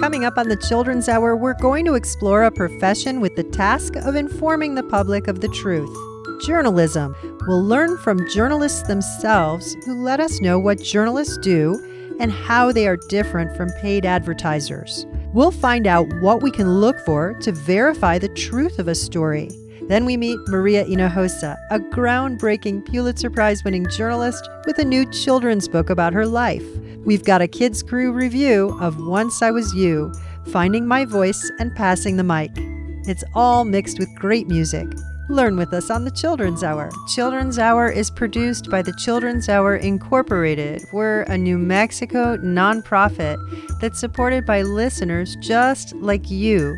Coming up on the Children's Hour, we're going to explore a profession with the task of informing the public of the truth. Journalism. We'll learn from journalists themselves who let us know what journalists do and how they are different from paid advertisers. We'll find out what we can look for to verify the truth of a story. Then we meet Maria Hinojosa, a groundbreaking Pulitzer Prize winning journalist with a new children's book about her life. We've got a Kids Crew review of Once I Was You, Finding My Voice and Passing the Mic. It's all mixed with great music. Learn with us on the Children's Hour. Children's Hour is produced by the Children's Hour Incorporated. We're a New Mexico nonprofit that's supported by listeners just like you.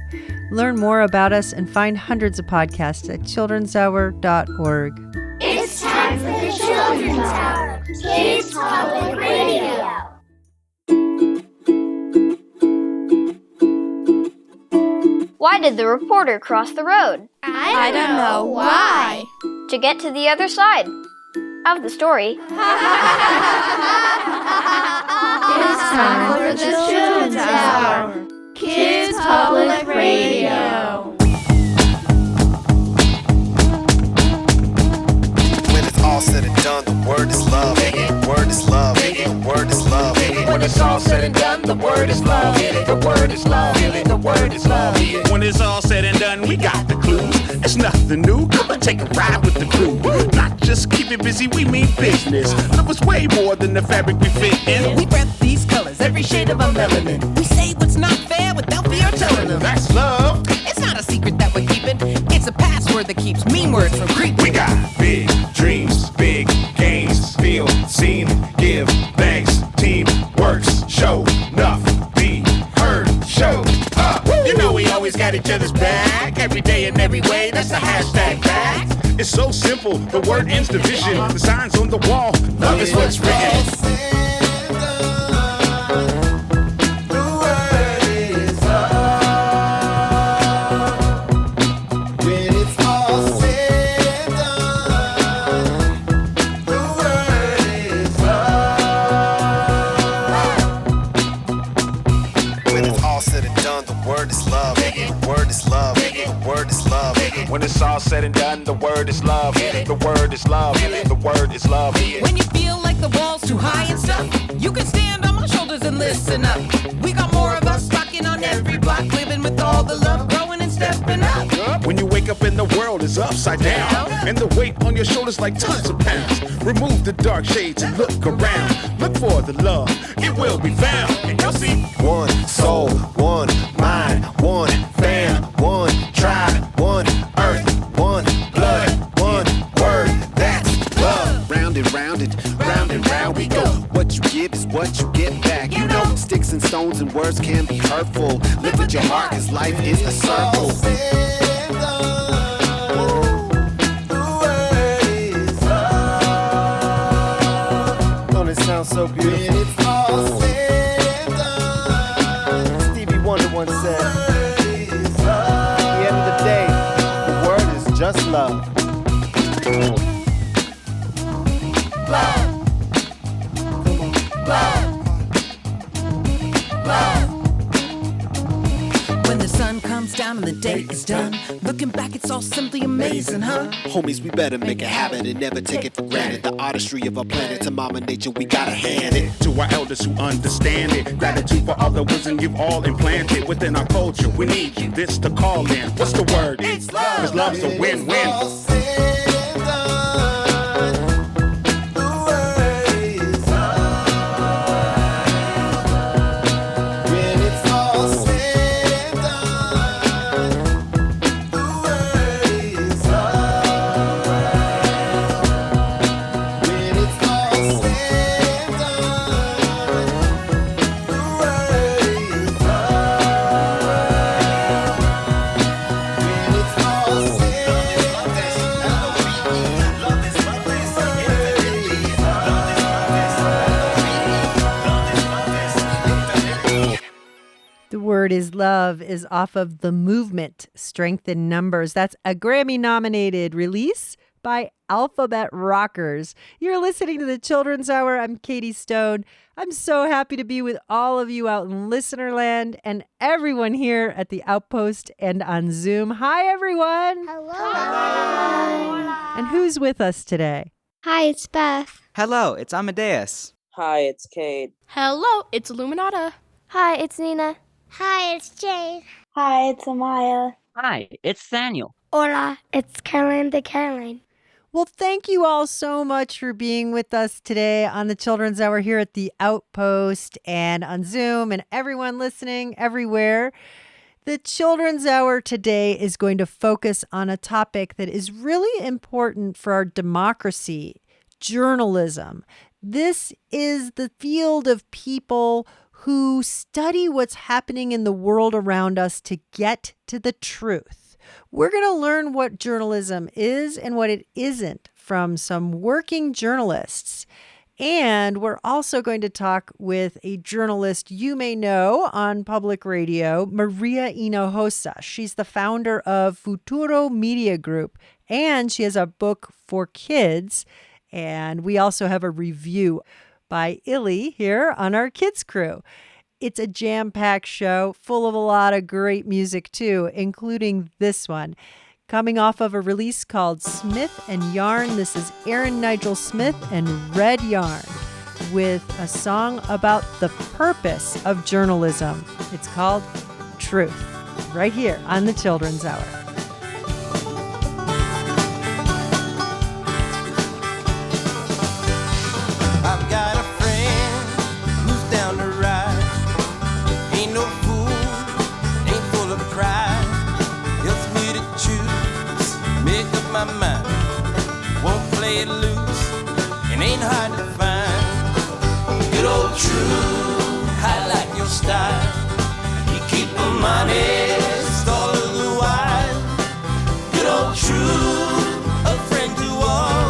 Learn more about us and find hundreds of podcasts at childrenshour.org. It's time for the Children's Hour, Kids Public Radio. Why did the reporter cross the road? I don't know why. To get to the other side of the story. It's time for the Children's Hour, Kids Public Radio. When it's all said and done, the word is love. The word is love. The word is love. When it's all said and done, the word is love. The word is love. The word is love. When it's all said and done, we got the clues. It's nothing new. Come and take a ride with the crew. Not just keep it busy, we mean business. Love is way more than the fabric we fit in. We rep these colors, every shade of our melanin. We say what's not fair without fear of telling them. That's love. It's not a secret that we're keeping. It's a password that keeps mean words from creeping. We got big dreams, big games. Feel, seen, give, thanks. Team works, show, enough, be heard, show up. You know we always got each other's back. Every day and every way, that's the hashtag fact. It's so simple, the word ends division. The signs on the wall, love is what's written. When it's all said and done, the word is love. The word is love. The word is love. When you feel like the wall's too high and stuff, you can stand on my shoulders and listen up. We got more of us rocking on every block, living with all the love, growing and stepping up. When you wake up and the world is upside down, and the weight on your shoulders like tons of pounds. Remove the dark shades and look around. Look for the love, it will be found. And you'll see one soul, one mind, one fam, one tribe, one earth, one blood, one word. That's love. Round and round and round we go. What you give is what you get back. You know, sticks and stones and words can be hurtful. Live with your heart, cause life is a circle. Don't it sound so beautiful? When it's all said and done. Stevie Wonder once said, at the end of the day, the word is just love. Love. Love. Love. When the sun comes down and the day is done, looking back, it's all simply amazing, huh? Homies, we better make a habit and never take it for granted. The artistry of our planet to Mama Nature, we gotta hand it. to our elders who understand it. Gratitude for all the wisdom you've all implanted within our culture. We need you, this to call in. What's the word? It's love. Cause love's a win-win. Word is Love is off of The Movement, Strength in Numbers. That's a Grammy-nominated release by Alphabet Rockers. You're listening to the Children's Hour. I'm Katie Stone. I'm so happy to be with all of you out in Listenerland and everyone here at the Outpost and on Zoom. Hi, everyone. Hello. And who's with us today? Hi, it's Beth. Hello, it's Amadeus. Hi, it's Cade. Hello, it's Illuminata. Hi, it's Nina. Hi, it's Jade. Hi, it's Amaya. Hi, it's Daniel. Hola, it's Caroline de Caroline. Well, thank you all so much for being with us today on the Children's Hour here at the Outpost and on Zoom and everyone listening everywhere. The Children's Hour today is going to focus on a topic that is really important for our democracy, journalism. This is the field of people who study what's happening in the world around us to get to the truth. We're going to learn what journalism is and what it isn't from some working journalists. And we're also going to talk with a journalist you may know on public radio, Maria Hinojosa. She's the founder of Futuro Media Group, and she has a book for kids. And we also have a review by Illy here on our kids crew. It's a jam-packed show full of a lot of great music, too, including this one. Coming off of a release called Smith and Yarn, this is Aaron Nigel Smith and Red Yarn with a song about the purpose of journalism. It's called Truth, right here on the Children's Hour. I've got a friend who's down the ride. Ain't no fool, ain't full of pride. Helps me to choose, make up my mind. Won't play it loose, and ain't hard to find. Good old True, I like your style. You keep them honest all of the while. Good old True, a friend to all.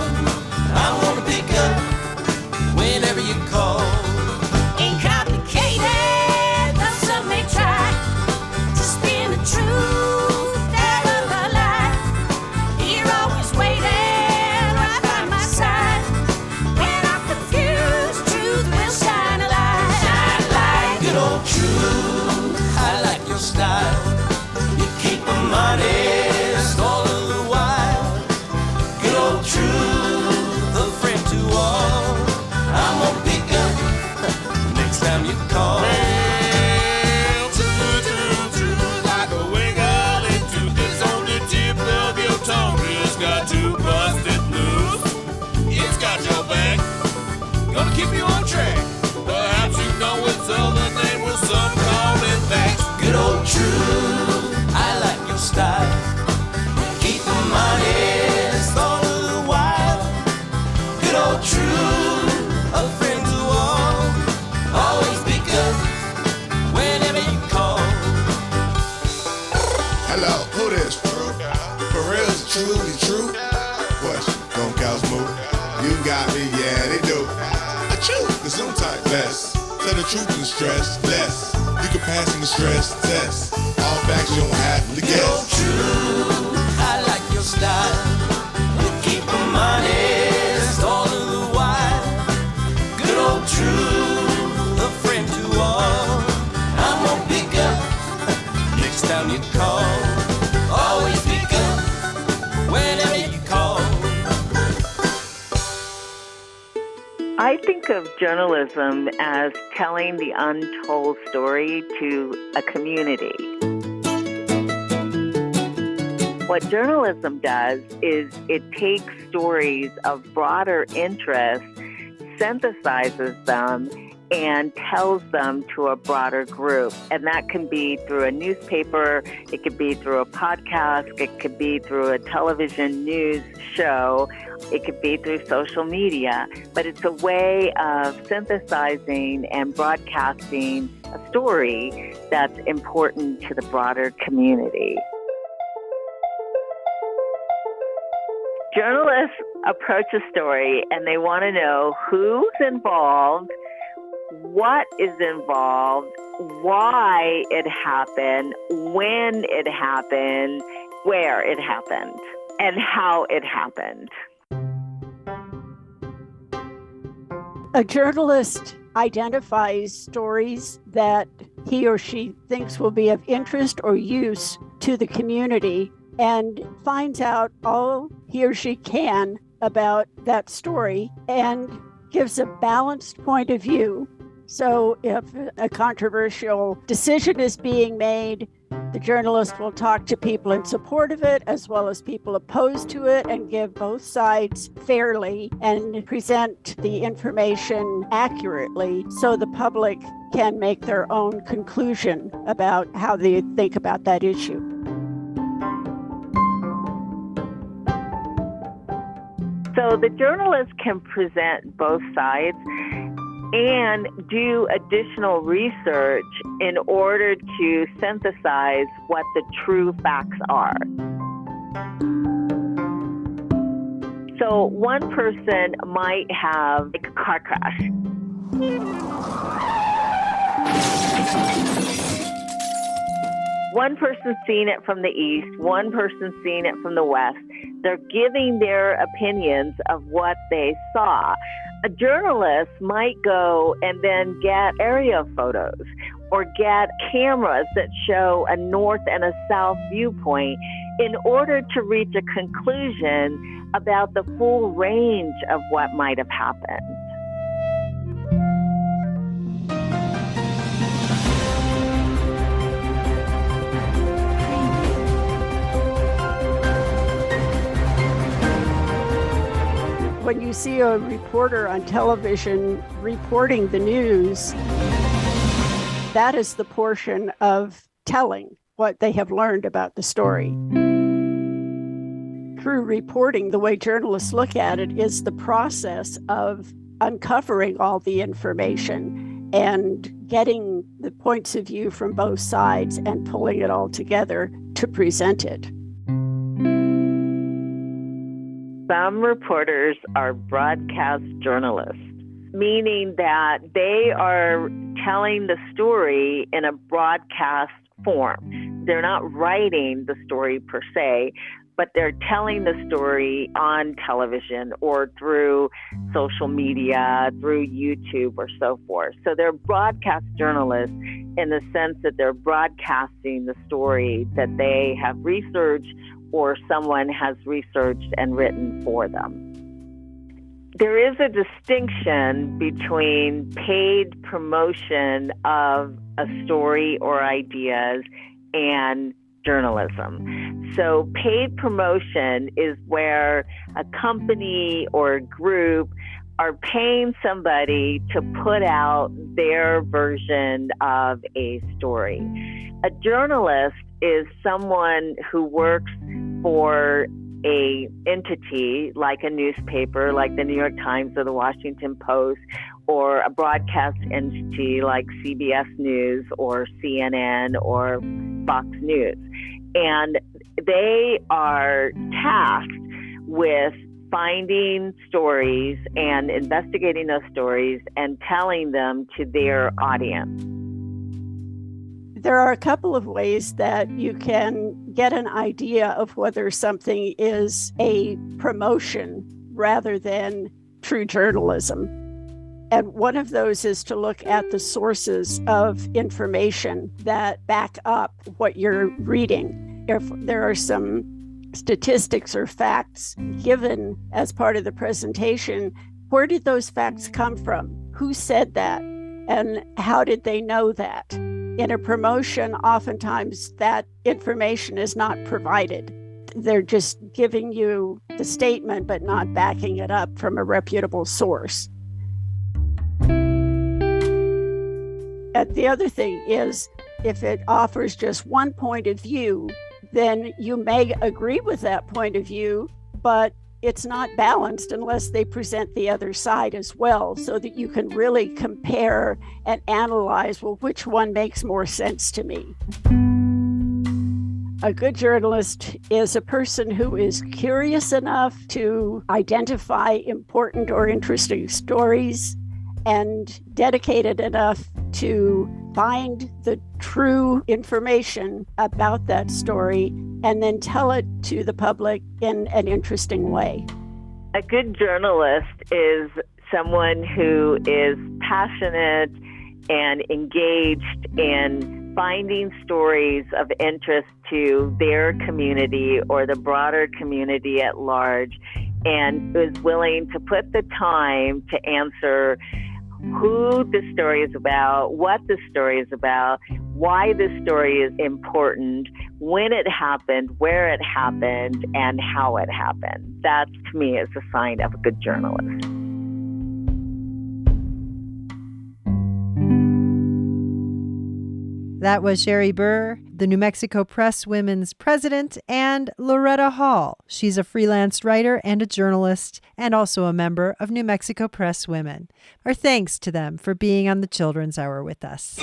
I wanna pick up whenever you call. Ain't complicated, though some may try to spin the truth out of a lie. You're always waiting right by my side. When I'm confused, truth will shine a light. Shine a light. Good old True, I like your style. You keep them honest all of the while. Good old True, the friend to all. I'm gonna pick up next time you call. Well, true, like a wiggle into this on the tip of your tongue. Just got to bust it loose. It's got your back, gonna keep you on track. Perhaps you know its other name with some calling facts. Good old True, I like your style. Keep them honest all of the while. Good old True, a friend to all. Always pick up whenever you call. Hello, who this? For real, is it truly true? What? Don't cows move? You got me, yeah, they do. I choose the Zoom type less. Tell the truth and stress less. You can pass in the stress test. All facts you don't have to Good old guess. True, I like your style. You keep them honest all of the while. Good old True, a friend to all. I'm gonna pick up next time you call. Always pick up whenever you call. I think of journalism as telling the untold story to a community. What journalism does is it takes stories of broader interest, synthesizes them, and tells them to a broader group. And that can be through a newspaper, it could be through a podcast, it could be through a television news show, it could be through social media. But it's a way of synthesizing and broadcasting a story that's important to the broader community. Journalists approach a story and they want to know who's involved, what is involved, why it happened, when it happened, where it happened. and how it happened. A journalist identifies stories that he or she thinks will be of interest or use to the community and finds out all he or she can about that story and gives a balanced point of view. So if a controversial decision is being made, the journalist will talk to people in support of it as well as people opposed to it and give both sides fairly and present the information accurately so the public can make their own conclusion about how they think about that issue. So the journalist can present both sides and do additional research in order to synthesize what the true facts are. So one person might have a car crash. One person's seen it from the east, one person's seen it from the west. They're giving their opinions of what they saw. A journalist might go and then get area photos or get cameras that show a north and a south viewpoint in order to reach a conclusion about the full range of what might have happened. When you see a reporter on television reporting the news, that is the portion of telling what they have learned about the story. True reporting, the way journalists look at it, is the process of uncovering all the information and getting the points of view from both sides and pulling it all together to present it. Some reporters are broadcast journalists, meaning that they are telling the story in a broadcast form. They're not writing the story per se, but they're telling the story on television or through social media, through YouTube or so forth. So they're broadcast journalists in the sense that they're broadcasting the story that they have researched or someone has researched and written for them. There is a distinction between paid promotion of a story or ideas and journalism. So paid promotion is where a company or a group are paying somebody to put out their version of a story. A journalist is someone who works for a entity like a newspaper, like the New York Times or the Washington Post, or a broadcast entity like CBS News or CNN or Fox News. And they are tasked with finding stories and investigating those stories and telling them to their audience. There are a couple of ways that you can get an idea of whether something is a promotion rather than true journalism. And one of those is to look at the sources of information that back up what you're reading. If there are some statistics or facts given as part of the presentation, where did those facts come from? Who said that? And how did they know that? In a promotion, oftentimes that information is not provided. They're just giving you the statement, but not backing it up from a reputable source. And the other thing is, if it offers just one point of view, then you may agree with that point of view, but it's not balanced unless they present the other side as well, so that you can really compare and analyze, well, which one makes more sense to me. A good journalist is a person who is curious enough to identify important or interesting stories and dedicated enough to find the true information about that story and then tell it to the public in an interesting way. A good journalist is someone who is passionate and engaged in finding stories of interest to their community or the broader community at large, and is willing to put the time to answer who the story is about, what the story is about, why the story is important, when it happened, where it happened, and how it happened. That, to me, is a sign of a good journalist. That was Sherry Burr, the New Mexico Press Women's president, and Loretta Hall. She's a freelance writer and a journalist, and also a member of New Mexico Press Women. Our thanks to them for being on the Children's Hour with us.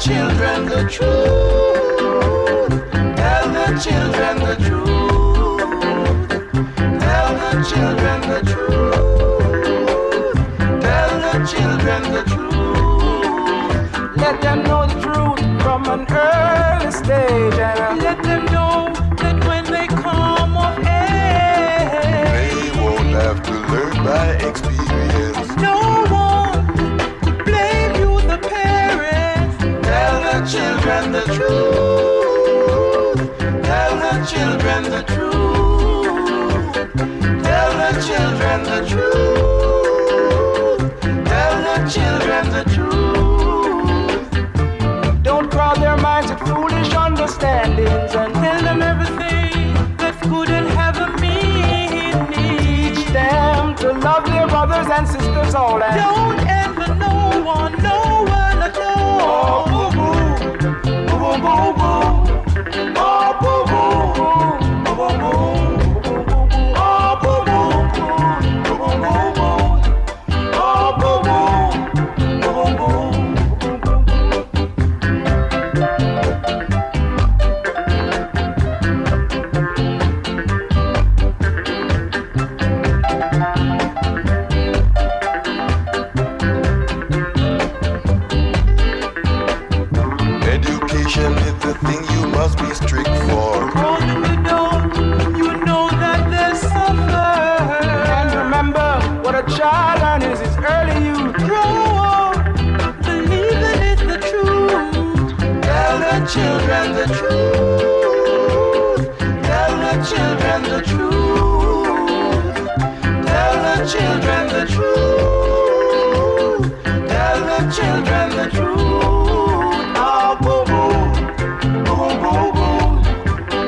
children the truth. Tell the children the truth. Tell the children the truth. Tell the children the truth. Let them know the truth from an early stage, and let them know that when they come of age, they won't have to learn by experience. No one could blame you, the parents. Tell the children the truth. Tell the children the truth. Tell the children the truth. Tell the children the truth. Don't crowd their minds with foolish understandings, and tell them everything that's good and have a meaning. Teach them to love their brothers and sisters all, and don't ever no one at all. Oh, boo boo, boo boo boo boo. Oh, boo boo, boo boo boo. Oh, boo boo, boo boo boo. Oh, boo boo, boo boo boo. Education is the thing you must be strict for. Oh, you know that they'll suffer. And remember, what a child learns is his early youth. Grow up, believing it's the truth. Tell the children the truth. Tell the children the truth. Tell the children the truth. Tell the children the truth. Oh, boo boo, boo boo boo.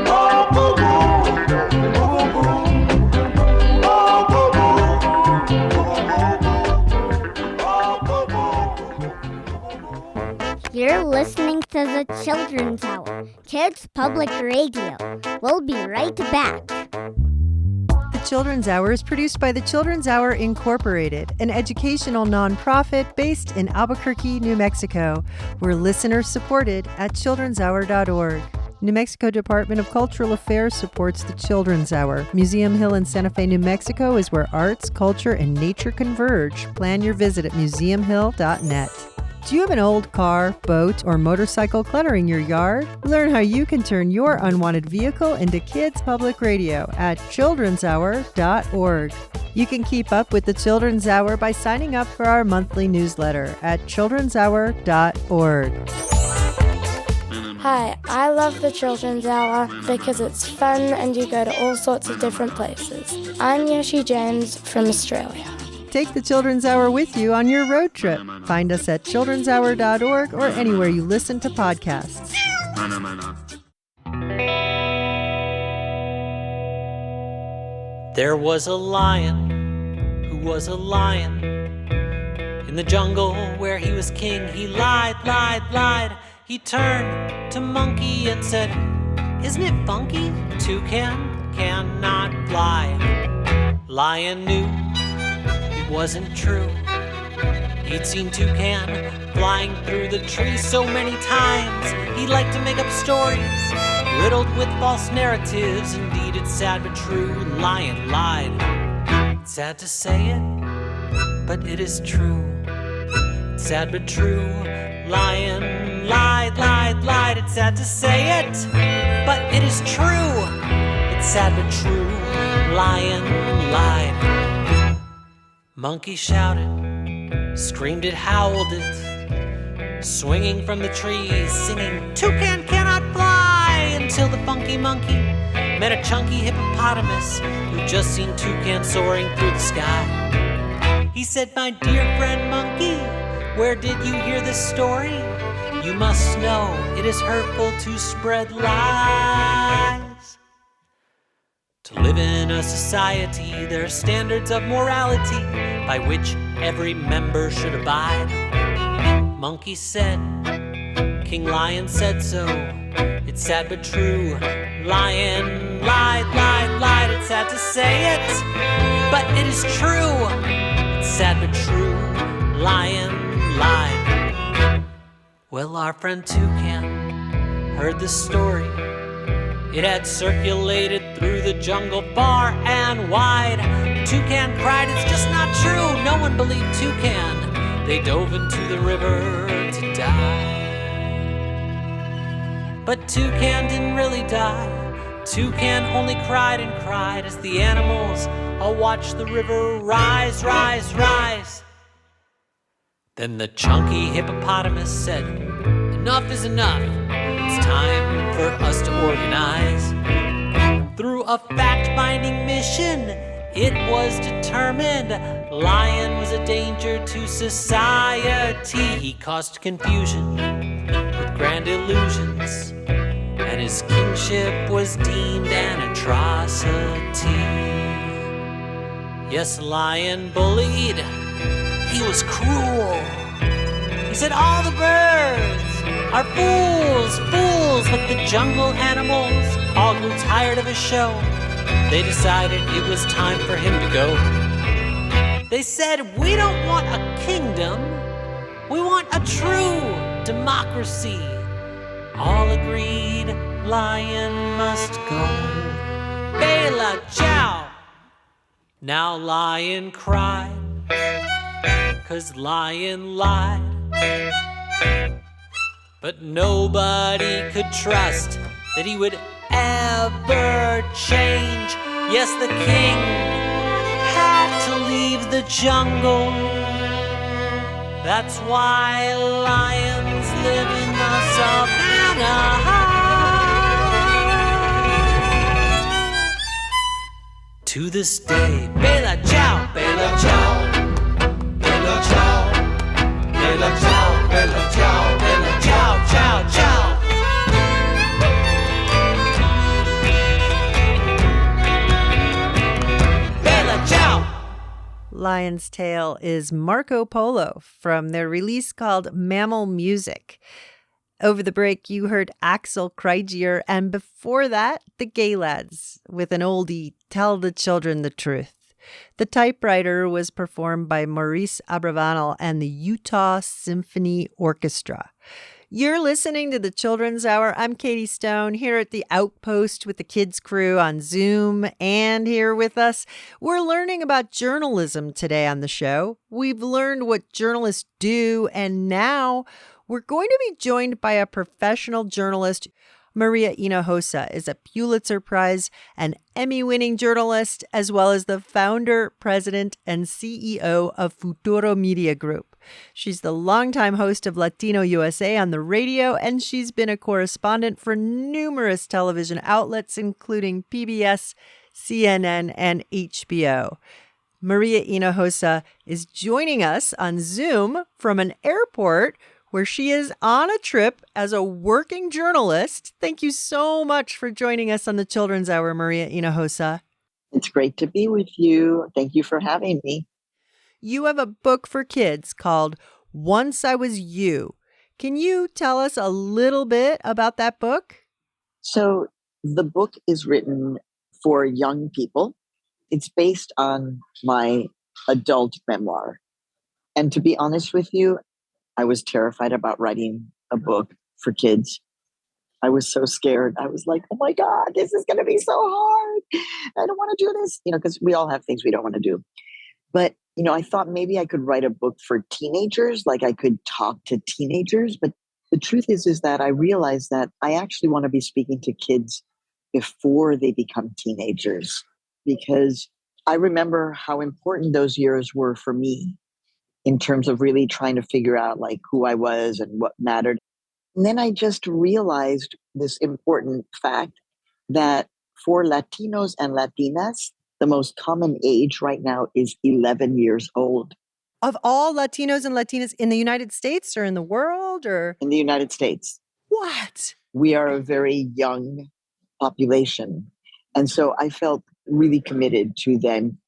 Oh, boo boo, boo boo boo. to the Children's Hour, Kids Public Radio. We'll be right back. The Children's Hour is produced by the Children's Hour Incorporated, an educational nonprofit based in Albuquerque, New Mexico. We're listener-supported at childrenshour.org. New Mexico Department of Cultural Affairs supports the Children's Hour. Museum Hill in Santa Fe, New Mexico is where arts, culture, and nature converge. Plan your visit at museumhill.net. Do you have an old car, boat, or motorcycle cluttering your yard? Learn how you can turn your unwanted vehicle into Kids Public Radio at childrenshour.org. You can keep up with the Children's Hour by signing up for our monthly newsletter at childrenshour.org. Hi, I love the Children's Hour because it's fun and you go to all sorts of different places. I'm Yoshi James from Australia. Take the Children's Hour with you on your road trip. Find us at childrenshour.org or anywhere you listen to podcasts. There was a lion who was a lion. In the jungle where he was king, he lied. He turned to Monkey and said, "Isn't it funky? Toucan cannot fly." Lion knew it wasn't true. He'd seen Toucan flying through the tree so many times. He liked to make up stories riddled with false narratives. Indeed, it's sad but true. Lion lied. It's sad to say it, but it is true. It's sad but true. Lion lied. It's sad to say it, but it is true. It's sad but true. Lion lied. Monkey shouted, screamed it, howled it, swinging from the trees, singing, "Toucan cannot fly," until the funky monkey met a chunky hippopotamus who'd just seen Toucan soaring through the sky. He said, "My dear friend monkey, where did you hear this story? You must know it is hurtful to spread lies. To live in a society, there are standards of morality by which every member should abide." Monkey said, King Lion said so. It's sad but true. Lion lied. It's sad to say it, but it is true. It's sad but true. Lion lied. Well, our friend Toucan heard the story. It had circulated through the jungle far and wide. Toucan cried, "It's just not true." No one believed Toucan. They dove into the river to die. But Toucan didn't really die. Toucan only cried and cried as the animals all watched the river rise. Then the chunky hippopotamus said, "Enough is enough. It's time for us to organize." Through a fact-finding mission, it was determined Lion was a danger to society. He caused confusion with grand illusions, and his kingship was deemed an atrocity. Yes, Lion bullied. He was cruel. He said all the birds are fools. But the jungle animals all grew tired of his show. They decided it was time for him to go. They said, "We don't want a kingdom. We want a true democracy." All agreed Lion must go. Bela Ciao! Now Lion cried, 'cause Lion lied. But nobody could trust that he would ever change. Yes, the king had to leave the jungle. That's why lions live in the savannah. To this day, Bela Ciao, Bela Ciao, Bela Ciao, Bela Ciao, Bela Ciao, Bela Ciao, Ciao, Ciao. Bela Ciao. Lion's Tale is Marco Polo from their release called Mammal Music. Over the break, you heard Axel Kreigier, and before that, the Gay Lads with an oldie, Tell the Children the Truth. The Typewriter was performed by Maurice Abravanel and the Utah Symphony Orchestra. You're listening to the Children's Hour. I'm Katie Stone here at the Outpost with the Kids Crew on Zoom. And here with us, we're learning about journalism today on the show. We've learned what journalists do, and now we're going to be joined by a professional journalist. Maria Hinojosa is a Pulitzer Prize and Emmy-winning journalist, as well as the founder, president, and CEO of Futuro Media Group. She's the longtime host of Latino USA on the radio, and she's been a correspondent for numerous television outlets, including PBS, CNN, and HBO. Maria Hinojosa is joining us on Zoom from an airport where she is on a trip as a working journalist. Thank you so much for joining us on the Children's Hour, Maria Hinojosa. It's great to be with you. Thank you for having me. You have a book for kids called Once I Was You. Can you tell us a little bit about that book? So the book is written for young people. It's based on my adult memoir. And to be honest with you, I was terrified about writing a book for kids. I was so scared. I was like, oh my God, this is going to be so hard. I don't want to do this, because we all have things we don't want to do. But, I thought maybe I could write a book for teenagers, like I could talk to teenagers. But the truth is that I realized that I actually want to be speaking to kids before they become teenagers, because I remember how important those years were for me in terms of really trying to figure out like who I was and what mattered. And then I just realized this important fact that for Latinos and Latinas, the most common age right now is 11 years old. Of all Latinos and Latinas in the United States or in the world, or? In the United States. What? We are a very young population. And so I felt really committed to them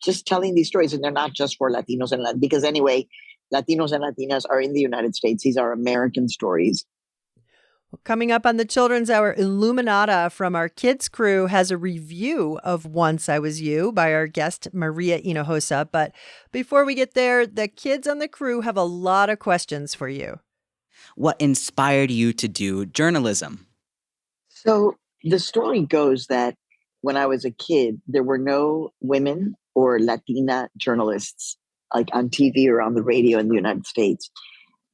just telling these stories. And they're not just for Latinos and Latinas, because anyway, Latinos and Latinas are in the United States. These are American stories. Well, coming up on the Children's Hour, Illuminata from our Kids Crew has a review of Once I Was You by our guest, Maria Hinojosa. But before we get there, the kids on the crew have a lot of questions for you. What inspired you to do journalism? So the story goes that when I was a kid, there were no women or Latina journalists like on TV or on the radio in the United States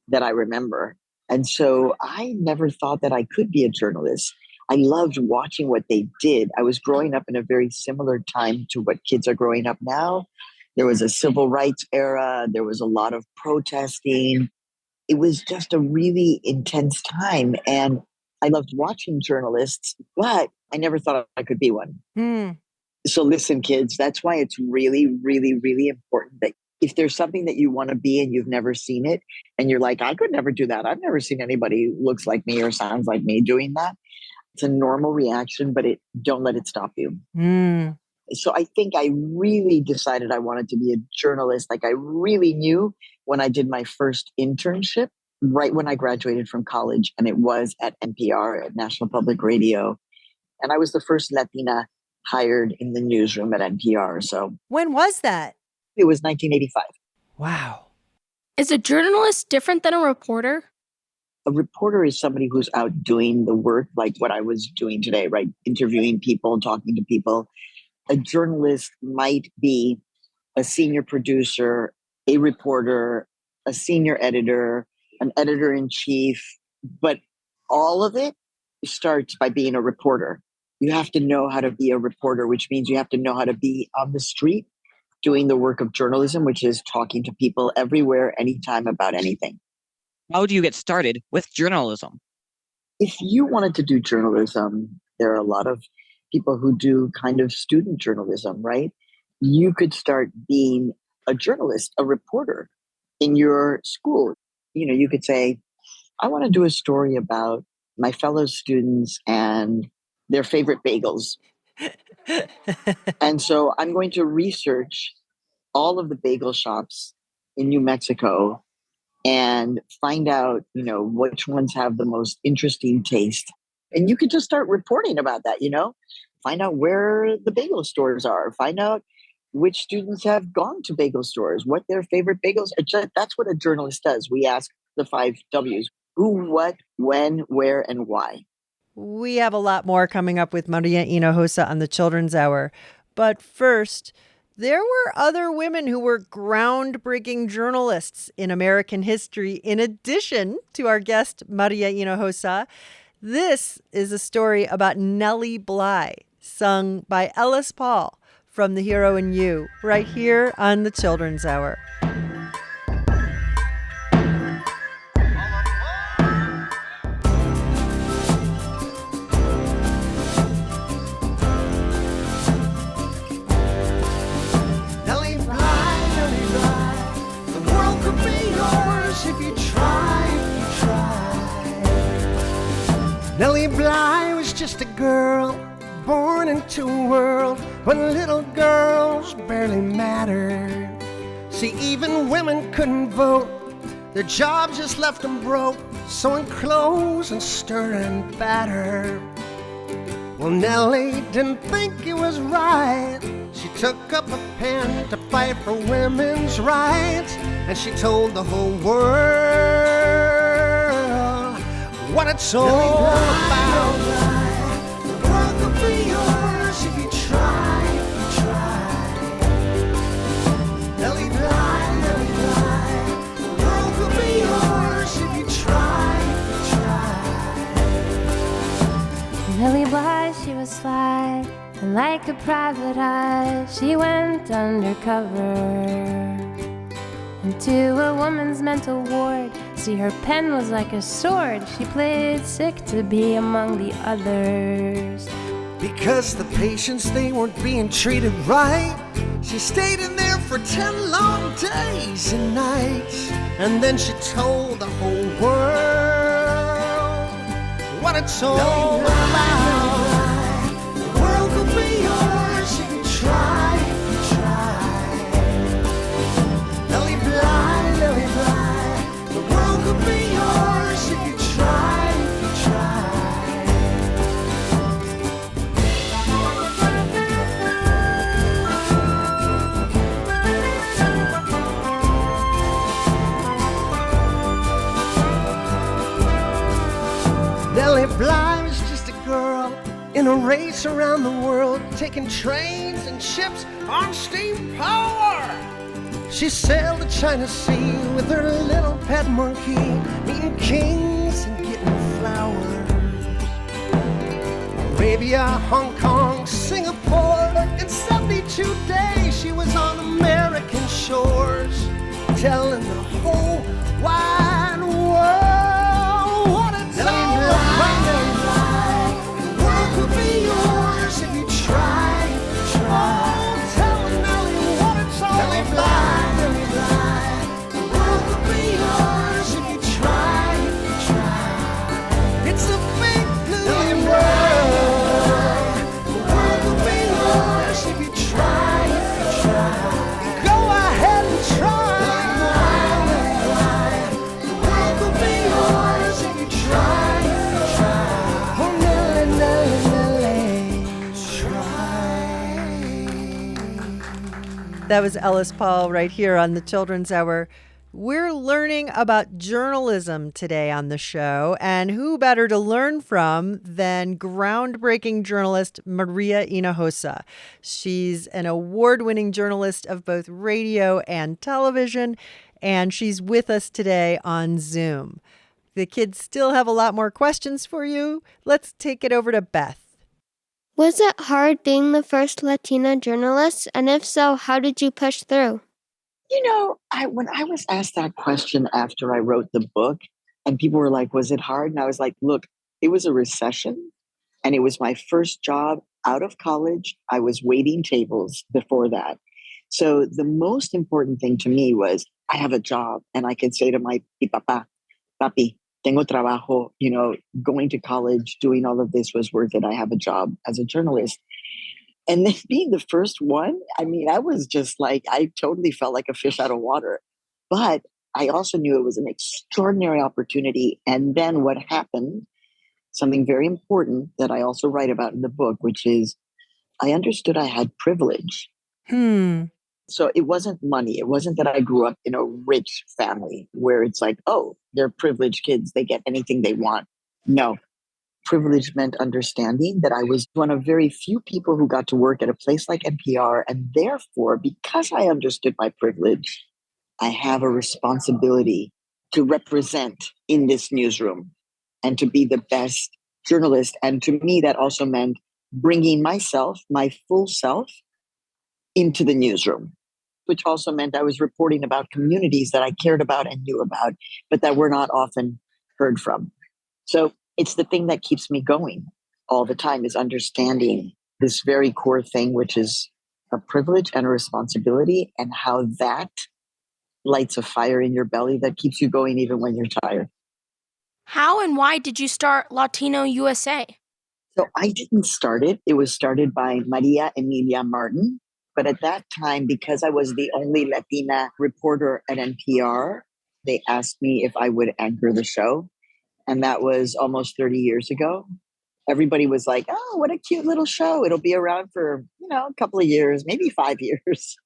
that I remember. And so I never thought that I could be a journalist. I loved watching what they did. I was growing up in a very similar time to what kids are growing up now. There was a civil rights era. There was a lot of protesting. It was just a really intense time. And I loved watching journalists, but I never thought I could be one. So listen, kids, that's why it's really, really, really important that if there's something that you want to be and you've never seen it, and you're like, I could never do that. I've never seen anybody who looks like me or sounds like me doing that. It's a normal reaction, but don't let it stop you. So I think I really decided I wanted to be a journalist. Like I really knew when I did my first internship, right when I graduated from college, and it was at NPR, at National Public Radio. And I was the first Latina hired in the newsroom at NPR. So when was that? It was 1985. Wow. Is a journalist different than a reporter? A reporter is somebody who's out doing the work like what I was doing today, right? Interviewing people, talking to people. A journalist might be a senior producer, a reporter, a senior editor, an editor-in-chief, but all of it starts by being a reporter. You have to know how to be a reporter, which means you have to know how to be on the street doing the work of journalism, which is talking to people everywhere, anytime, about anything. How do you get started with journalism? If you wanted to do journalism, there are a lot of people who do kind of student journalism, right? You could start being a journalist, a reporter in your school. You could say, I want to do a story about my fellow students and their favorite bagels. And so I'm going to research all of the bagel shops in New Mexico and find out, which ones have the most interesting taste. And you could just start reporting about that. Find out where the bagel stores are, find out which students have gone to bagel stores, what their favorite bagels. That's what a journalist does. We ask the 5 W's: who, what, when, where, and why. We have a lot more coming up with Maria Hinojosa on the Children's Hour. But first, there were other women who were groundbreaking journalists in American history, in addition to our guest, Maria Hinojosa. This is a story about Nellie Bly, sung by Ellis Paul from The Hero in You, right here on the Children's Hour. If you try. Nellie Bly was just a girl born into a world when little girls barely mattered. See, even women couldn't vote. Their jobs just left them broke, sewing clothes and stirring batter. Well, Nellie didn't think it was right. She took up a pen to fight for women's rights, and she told the whole world what it's all about. The world could be yours if you try. Nellie Bly, the world could be yours if you try. Nellie Bly, she was sly, and like a private eye, she went undercover into a woman's mental ward. See, her pen was like a sword. She played sick to be among the others. Because the patients, they weren't being treated right, she stayed in there for 10 long days and nights. And then she told the whole world what it's all about. The world could be yours if you try. Nellie Bly, the world could be yours if you try. Nellie Bly was just a girl in a race around the world, taking trains and ships on steam power. She sailed the China Sea with her little pet monkey, meeting kings and getting flowers. Arabia, Hong Kong, Singapore. In 72 days she was on American shores, telling the whole wide world what it's all about. The world could be yours if you try. Oh, telling Nellie what it's all about. The world could be yours if you try. It's a big blue world. The world could be yours if you try. Go ahead and try. The world could be yours if you try. Oh, Nellie, try. That was Ellis Paul right here on the Children's Hour. We're learning about journalism today on the show, and who better to learn from than groundbreaking journalist Maria Hinojosa. She's an award-winning journalist of both radio and television, and she's with us today on Zoom. The kids still have a lot more questions for you. Let's take it over to Beth. Was it hard being the first Latina journalist? And if so, how did you push through? When I was asked that question after I wrote the book, and people were like, was it hard? And I was like, look, it was a recession, and it was my first job out of college. I was waiting tables before that. So the most important thing to me was I have a job, and I could say to my papa, papi, tengo trabajo, going to college, doing all of this was worth it. I have a job as a journalist. And then being the first one, I was just like, I totally felt like a fish out of water. But I also knew it was an extraordinary opportunity. And then what happened, something very important that I also write about in the book, which is I understood I had privilege. So it wasn't money. It wasn't that I grew up in a rich family where it's like, oh, they're privileged kids. They get anything they want. No, privilege meant understanding that I was one of very few people who got to work at a place like NPR. And therefore, because I understood my privilege, I have a responsibility to represent in this newsroom and to be the best journalist. And to me, that also meant bringing myself, my full self, into the newsroom, which also meant I was reporting about communities that I cared about and knew about, but that were not often heard from. So it's the thing that keeps me going all the time, is understanding this very core thing, which is a privilege and a responsibility, and how that lights a fire in your belly that keeps you going even when you're tired. How and why did you start Latino USA? So I didn't start it. It was started by Maria Emilia Martin. But at that time, because I was the only Latina reporter at NPR, they asked me if I would anchor the show. And that was almost 30 years ago. Everybody was like, oh, what a cute little show. It'll be around for, a couple of years, maybe 5 years.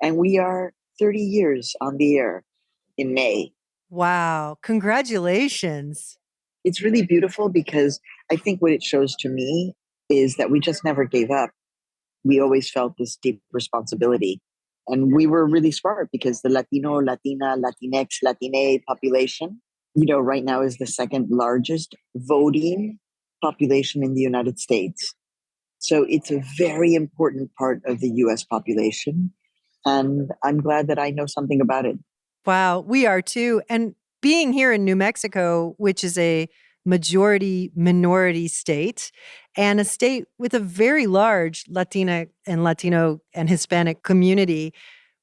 And we are 30 years on the air in May. Wow. Congratulations. It's really beautiful because I think what it shows to me is that we just never gave up. We always felt this deep responsibility. And we were really smart because the Latino, Latina, Latinx, Latine population, right now is the second largest voting population in the United States. So it's a very important part of the US population. And I'm glad that I know something about it. Wow, we are too. And being here in New Mexico, which is a majority minority state and a state with a very large Latina and Latino and Hispanic community,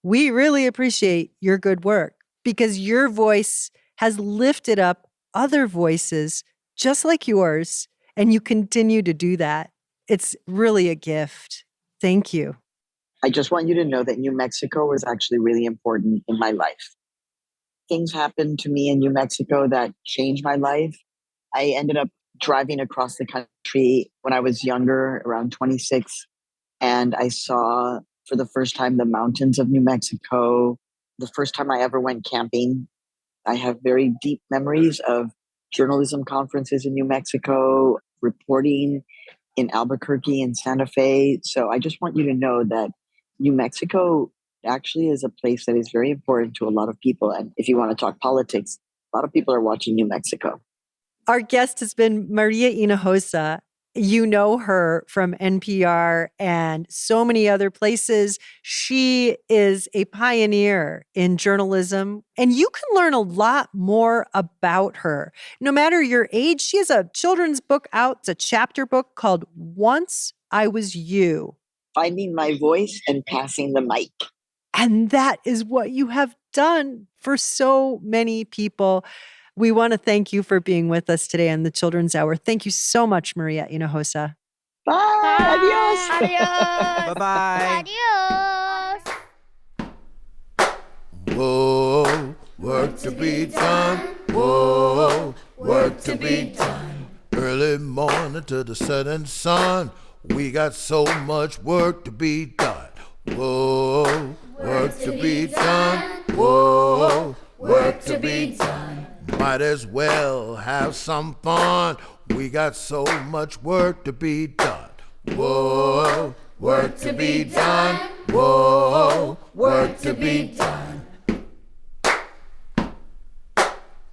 we really appreciate your good work because your voice has lifted up other voices just like yours, and you continue to do that. It's really a gift. Thank you. I just want you to know that New Mexico was actually really important in my life. Things happened to me in New Mexico that changed my life. I ended up driving across the country when I was younger, around 26, and I saw for the first time the mountains of New Mexico. The first time I ever went camping. I have very deep memories of journalism conferences in New Mexico, reporting in Albuquerque and Santa Fe. So I just want you to know that New Mexico actually is a place that is very important to a lot of people. And if you want to talk politics, a lot of people are watching New Mexico. Our guest has been Maria Hinojosa. You know her from NPR and so many other places. She is a pioneer in journalism, and you can learn a lot more about her. No matter your age, she has a children's book out. It's a chapter book called Once I Was You. Finding my voice and passing the mic. And that is what you have done for so many people. We want to thank you for being with us today on the Children's Hour. Thank you so much, Maria Hinojosa. Bye. Adios. Adios. Bye-bye. Adios. Whoa, work to be done. Whoa, work to be done. Early morning to the setting sun. We got so much work to be done. Whoa, work to be done. Whoa, work to be done. Might as well have some fun. We got so much work to be done. Whoa, work to be done. Whoa, work to be done.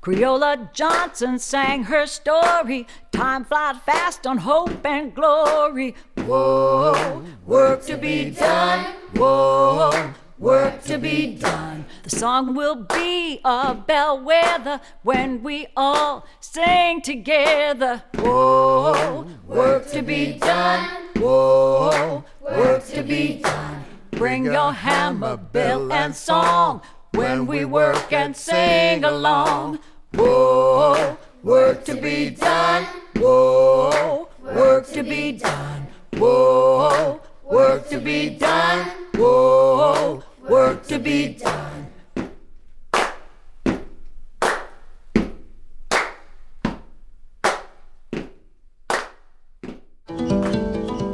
Creola Johnson sang her story. Time flies fast on hope and glory. Whoa, work to be done. Whoa, work to be done. The song will be a bellwether when we all sing together. Whoa, work to be done. Whoa, work to be done. Bring your hammer, bell, and song when we work and sing along. Whoa, work to be done. Whoa, work to be done. Whoa, work to be done. Whoa, work to be done.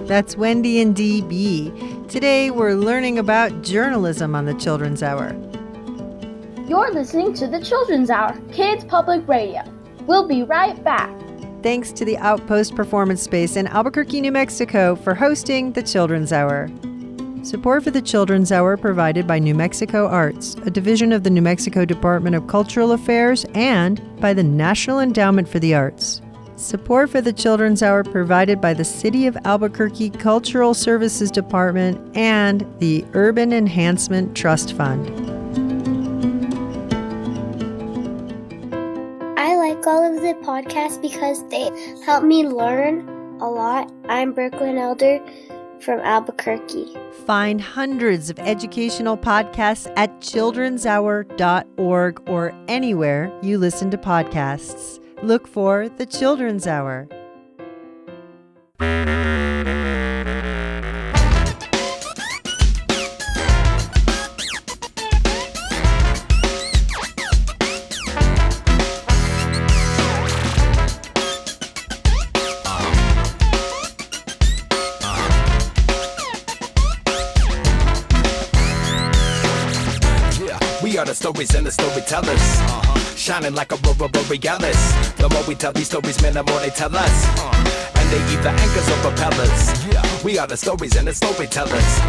That's Wendy and DB. Today we're learning about journalism on the Children's Hour. You're listening to the Children's Hour, Kids Public Radio. We'll be right back. Thanks to the Outpost Performance Space in Albuquerque, New Mexico for hosting the Children's Hour. Support for the Children's Hour provided by New Mexico Arts, a division of the New Mexico Department of Cultural Affairs, and by the National Endowment for the Arts. Support for the Children's Hour provided by the City of Albuquerque Cultural Services Department and the Urban Enhancement Trust Fund. I like all of the podcasts because they help me learn a lot. I'm Brooklyn Elder from Albuquerque. Find hundreds of educational podcasts at childrenshour.org or anywhere you listen to podcasts. Look for the Children's Hour. We are the stories and the storytellers, shining like a aurora borealis. The more we tell these stories, man, the more they tell us. And they either anchors or propellers. We are the stories and the storytellers,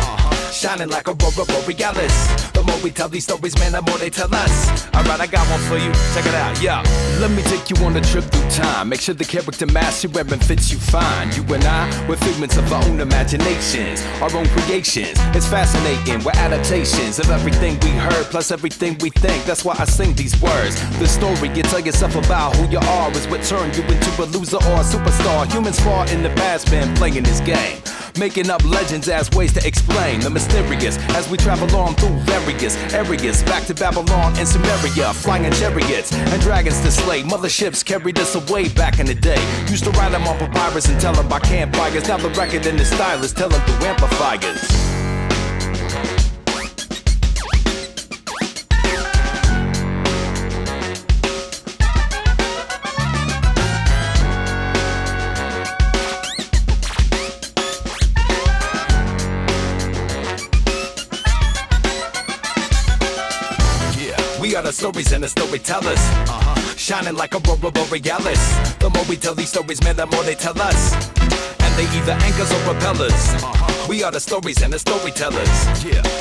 shining like a aurora borealis. The more we tell these stories, man, the more they tell us. Alright, I got one for you. Check it out, yeah. Let me take you on a trip through time. Make sure the character match you wearing fits you fine. You and I, we're figments of our own imaginations, our own creations. It's fascinating, we're adaptations of everything we heard, plus everything we think. That's why I sing these words. The story you tell yourself about who you are is what turned you into a loser or a superstar. Humans far in the past been playing this game, making up legends as ways to explain the mysterious as we travel on through various areas. Back to Babylon and Sumeria, flying chariots and dragons to slay. Motherships carried us away back in the day. Used to write them on papyrus and tell them by campfires. Now the record and the stylus tell them through amplifiers. We are the stories and the storytellers, shining like a aurora borealis. The more we tell these stories, man, the more they tell us. And they either anchors or propellers. We are the stories and the storytellers,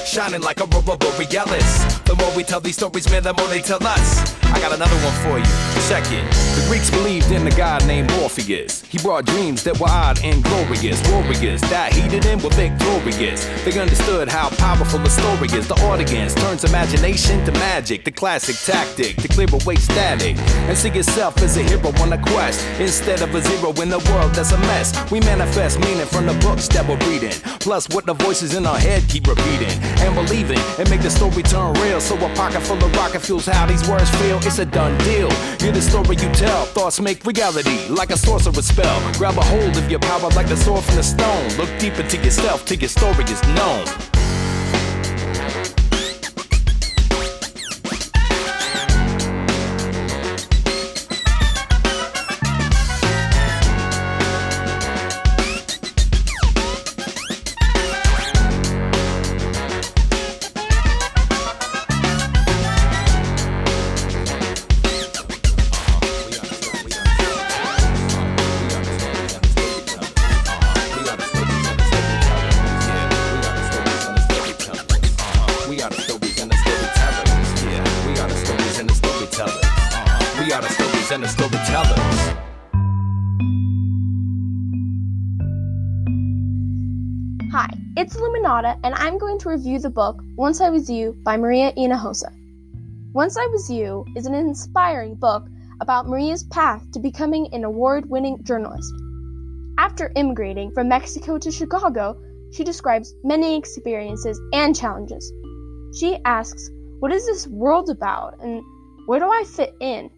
shining like a aurora borealis. The more we tell these stories, man, the more they tell us. I got another one for you. Check it. The Greeks believed in a god named Orpheus. He brought dreams that were odd and glorious. Warriors that heated and were victorious. They understood how powerful the story is. The audience turns imagination to magic. The classic tactic to clear away static and see yourself as a hero on a quest instead of a zero in a world that's a mess. We manifest meaning from the books that we're reading, plus what the voices in our head keep repeating and believing, and make the story turn real. So a pocket full of rocket fuels how these words feel. It's a done deal. Hear the story you tell. Thoughts make reality like a sorcerer's spell. Grab a hold of your power like the sword from the stone. Look deep into yourself till your story is known. Hi, it's Luminata, and I'm going to review the book Once I Was You by Maria Hinojosa. Once I Was You is an inspiring book about Maria's path to becoming an award-winning journalist. After immigrating from Mexico to Chicago, she describes many experiences and challenges. She asks, what is this world about, and where do I fit in?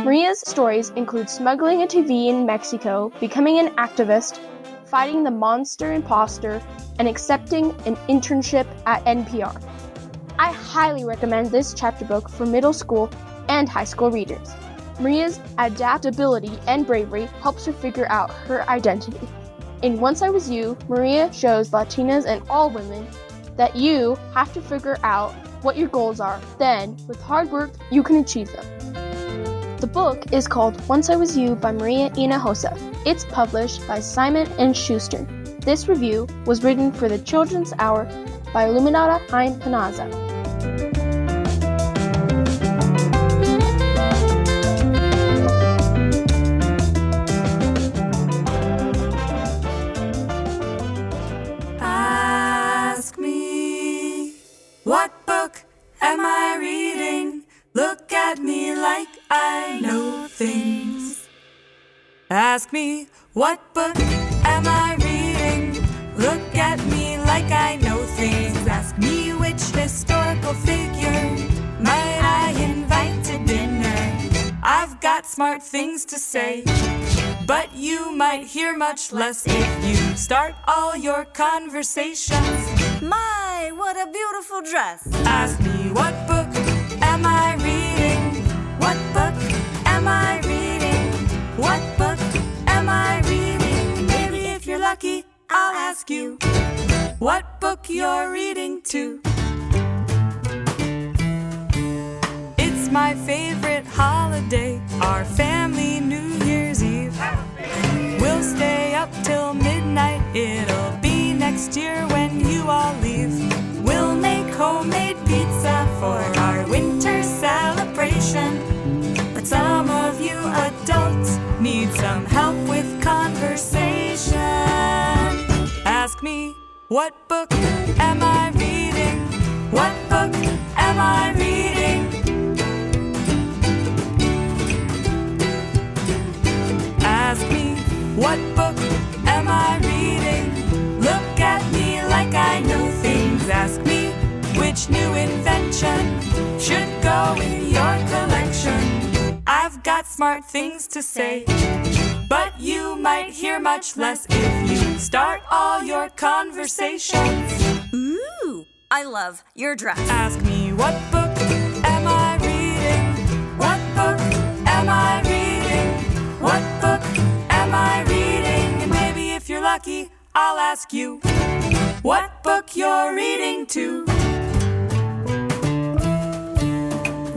Maria's stories include smuggling a TV in Mexico, becoming an activist, fighting the monster imposter, and accepting an internship at NPR. I highly recommend this chapter book for middle school and high school readers. Maria's adaptability and bravery helps her figure out her identity. In Once I Was You, Maria shows Latinas and all women that you have to figure out what your goals are. Then, with hard work, you can achieve them. The book is called Once I Was You by Maria Hinojosa. It's published by Simon & Schuster. This review was written for the Children's Hour by Illuminata Hein Panaza. Ask me, what book am I reading? Look at me like I know things. Ask me, what book am I reading? Look at me like I know things. Ask me, which historical figure might I invite to dinner? I've got smart things to say, but you might hear much less if you start all your conversations. My, what a beautiful dress. Ask me, what book am I reading? What book am I reading? What book am I reading? Maybe if you're lucky, I'll ask you what book you're reading too. It's my favorite holiday, our family New Year's Eve. We'll stay up till midnight, it'll be next year when you all leave. We'll make homemade pizza for our winter celebration. But some of you adults need some help with conversation. Ask me, what book am I reading? What book am I reading? Ask me, what book am I reading? Look at me like I know things. Ask me, which new invention should go in your collection? I've got smart things to say, but you might hear much less if you start all your conversations. Ooh, I love your dress. Ask me, what book am I reading? What book am I reading? What book am I reading? And maybe if you're lucky, I'll ask you what book you're reading too.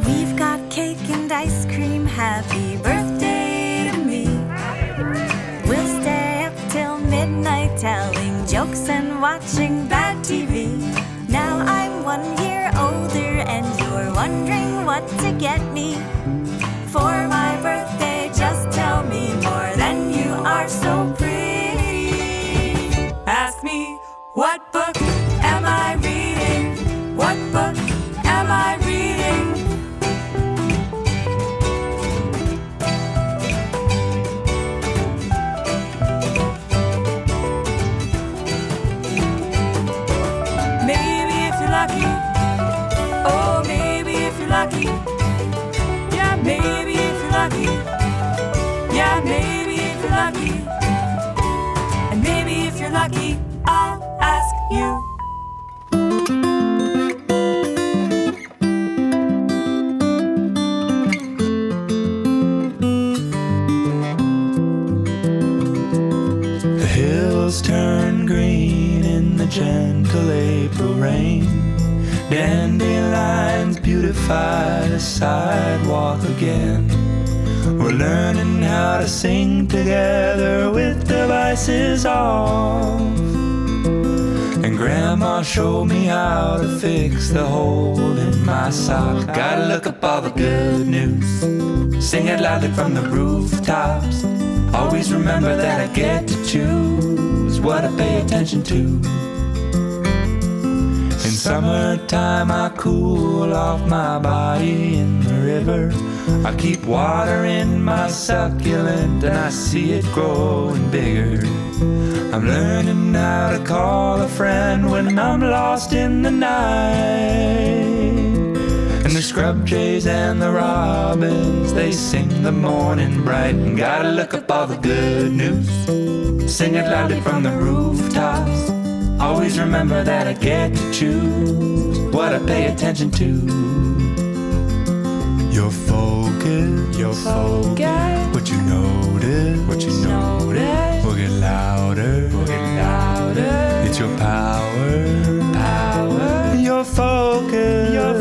We've got cake and ice cream, happy birthday to me. We'll stay up till midnight telling jokes and watching bad TV. Now I'm 1 year older and you're wondering what to get me. For my birthday, just tell me more than you are so pretty. Ask me, what book am I reading? What book am I reading? Maybe if you're lucky, oh maybe if you're lucky, yeah maybe if you're lucky, yeah maybe if you're lucky, and maybe if you're lucky, I'll ask you. The hills turn green in the gentle April rain. Dandelions beautify the sidewalk again. We're learning how to sing together with devices off. And Grandma showed me how to fix the hole in my sock. Gotta look up all the good news, sing it loudly from the rooftops. Always remember that I get to choose what I pay attention to. In summertime I cool off my body in the river. I keep watering my succulent and I see it growing bigger. I'm learning how to call a friend when I'm lost in the night. And the scrub jays and the robins, they sing the morning bright. And gotta look up all the good news, sing it loudly from the rooftops. Always remember that I get to choose what I pay attention to. Your focus, what you notice, will get louder, it's your power, your focus,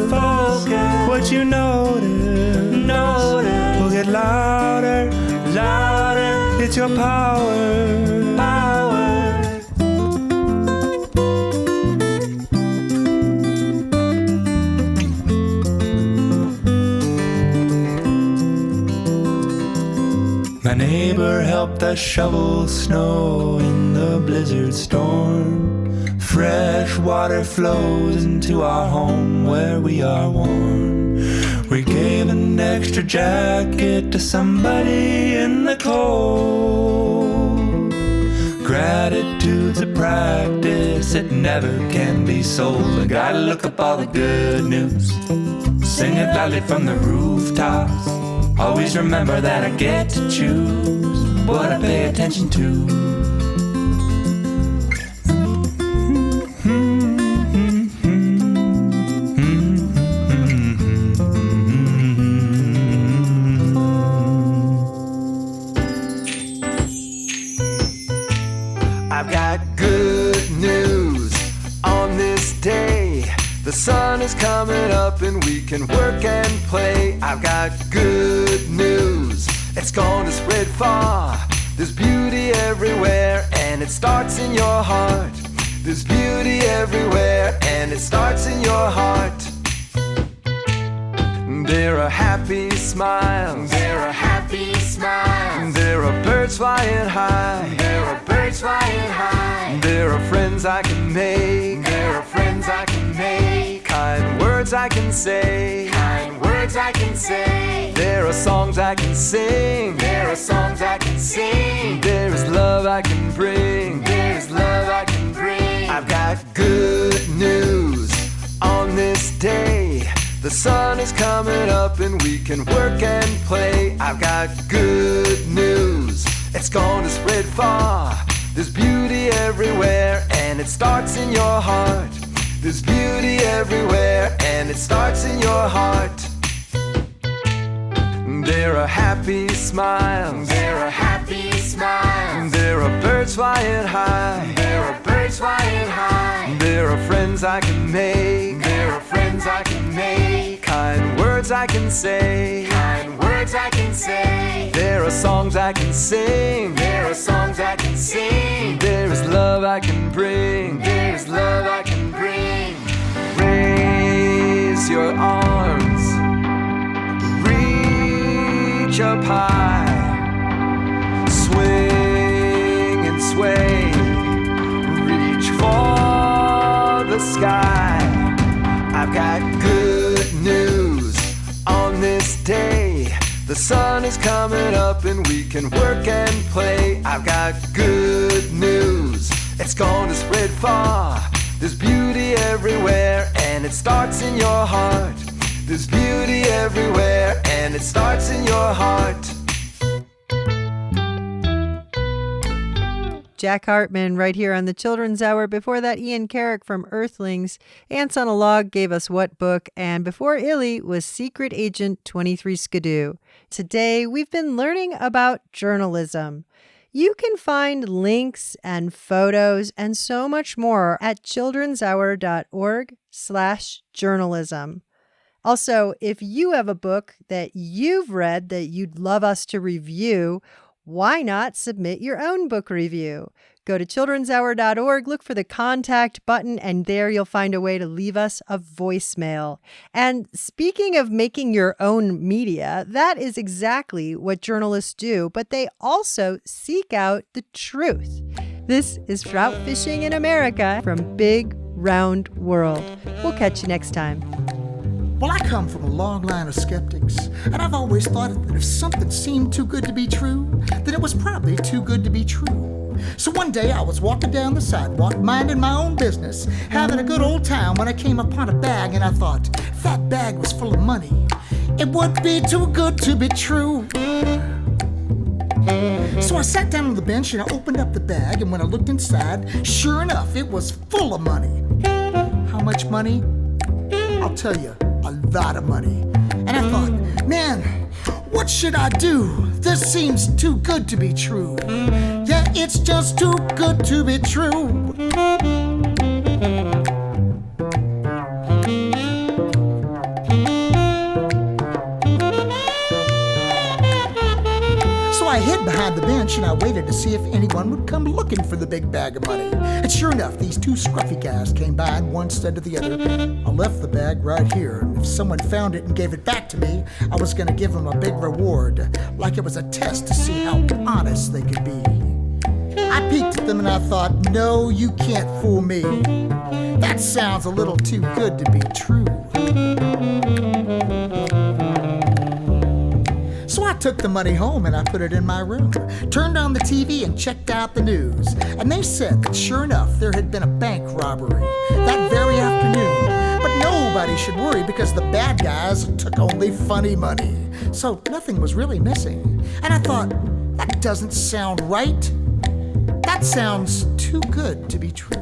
what you notice, will get louder, it's your power. My neighbor helped us shovel snow in the blizzard storm. Fresh water flows into our home where we are warm. We gave an extra jacket to somebody in the cold. Gratitude's a practice, it never can be sold. I gotta look up all the good news, sing it loudly from the rooftops. Always remember that I get to choose what I pay attention to. I've got good news on this day. The sun is coming up and we can work and play. I've got good news, it's gonna spread far. There's beauty everywhere and it starts in your heart. There's beauty everywhere and it starts in your heart. There are happy smiles, there are happy smiles. There are birds flying high, there are birds flying high. There are friends I can make, there are friends I can make. Kind words I can say, kind words I can say. There are songs I can sing, there are songs I can sing. There is love I can bring, there is love I can bring. I've got good news on this day. The sun is coming up and we can work and play. I've got good news, it's gonna spread far. There's beauty everywhere and it starts in your heart. There's beauty everywhere and it starts in your heart. There are happy smiles, there are happy smiles. There are birds flying high, there are birds flying high. There are friends I can make, there are friends I can make. Kind words I can say, kind words I can say. There are songs I can sing, there are songs I can sing. There is love I can bring, there is love I can bring. Raise your arms, reach up high, swing and sway, reach for the sky. I've got good news on this day. The sun is coming up and we can work and play. I've got good news, it's gonna spread far. There's beauty everywhere and it starts in your heart. There's beauty everywhere and it starts in your heart. Jack Hartman right here on the Children's Hour. Before that, Ian Carrick from Earthlings. Ants on a Log gave us What Book? And before Illy was Secret Agent 23 Skidoo. Today, we've been learning about journalism. You can find links and photos and so much more at childrenshour.org/journalism. Also, if you have a book that you've read that you'd love us to review, why not submit your own book review? Go to childrenshour.org, look for the contact button, and there you'll find a way to leave us a voicemail. And speaking of making your own media, that is exactly what journalists do, but they also seek out the truth. This is Trout Fishing in America from Big Round World. We'll catch you next time. Well, I come from a long line of skeptics, and I've always thought that if something seemed too good to be true, then it was probably too good to be true. So one day I was walking down the sidewalk, minding my own business, having a good old time when I came upon a bag, and I thought, if that bag was full of money, it would be too good to be true. So I sat down on the bench and I opened up the bag, and when I looked inside, sure enough, it was full of money. How much money? I'll tell you. A lot of money. And I thought, Man, what should I do? This seems too good to be true. Yeah, it's just too good to be true. So I hid behind the bench and I waited to see if anyone would come looking for the big bag of money. And sure enough, these two scruffy guys came by and one said to the other, I left the bag right here. If someone found it and gave it back to me, I was going to give them a big reward, like it was a test to see how honest they could be. I peeked at them and I thought, no, you can't fool me. That sounds a little too good to be true. So I took the money home and I put it in my room, turned on the TV and checked out the news. And they said that sure enough, there had been a bank robbery that very afternoon. But nobody should worry because the bad guys took only funny money. So nothing was really missing. And I thought, that doesn't sound right. That sounds too good to be true.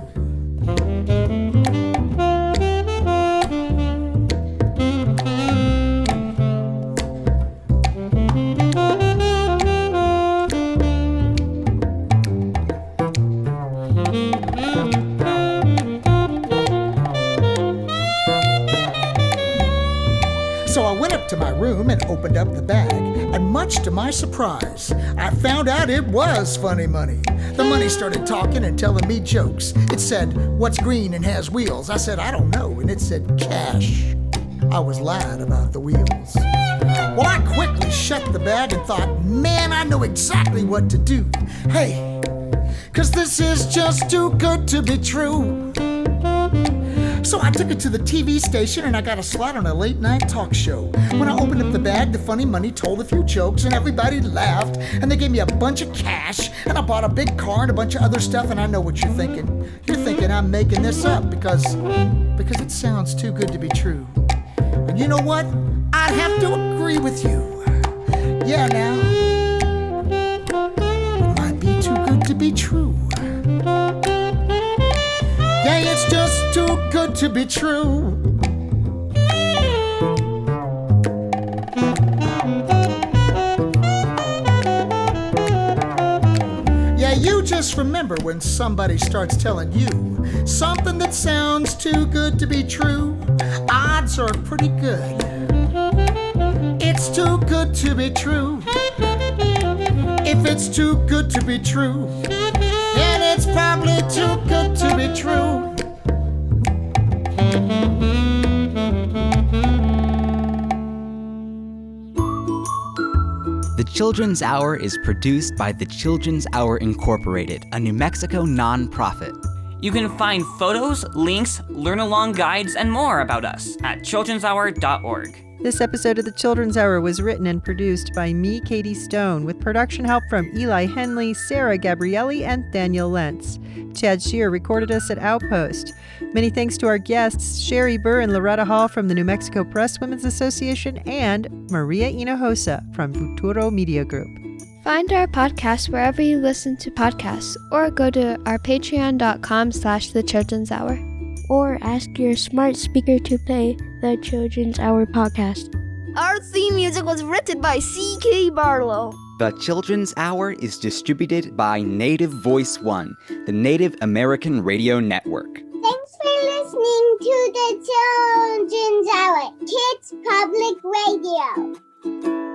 So I went up to my room and opened up the bag, and much to my surprise, I found out it was funny money. The money started talking and telling me jokes. It said, what's green and has wheels? I said, I don't know, and it said cash. I was lying about the wheels. Well, I quickly shut the bag and thought, man, I know exactly what to do. Hey, 'cause this is just too good to be true. So I took it to the TV station and I got a slot on a late night talk show. When I opened up the bag, the funny money told a few jokes and everybody laughed and they gave me a bunch of cash and I bought a big car and a bunch of other stuff. And I know what you're thinking. You're thinking I'm making this up because it sounds too good to be true. And you know what? I'd have to agree with you. Yeah, now, it might be too good to be true. Yeah, it's just too good to be true. Yeah, you just remember when somebody starts telling you something that sounds too good to be true, odds are pretty good. It's too good to be true. If it's too good to be true, then it's probably too good to be true. The Children's Hour is produced by the Children's Hour Incorporated, a New Mexico nonprofit. You can find photos, links, learn-along guides, and more about us at childrenshour.org. This episode of the Children's Hour was written and produced by me, Katie Stone, with production help from Eli Henley, Sarah Gabrielli, and Daniel Lentz. Chad Shear recorded us at Outpost. Many thanks to our guests, Sherry Burr and Loretta Hall from the New Mexico Press Women's Association and Maria Hinojosa from Futuro Media Group. Find our podcast wherever you listen to podcasts or go to our patreon.com/The Children's Hour. Or ask your smart speaker to play the Children's Hour podcast. Our theme music was written by C.K. Barlow. The Children's Hour is distributed by Native Voice One, the Native American Radio Network. Thanks for listening to the Children's Hour, Kids Public Radio.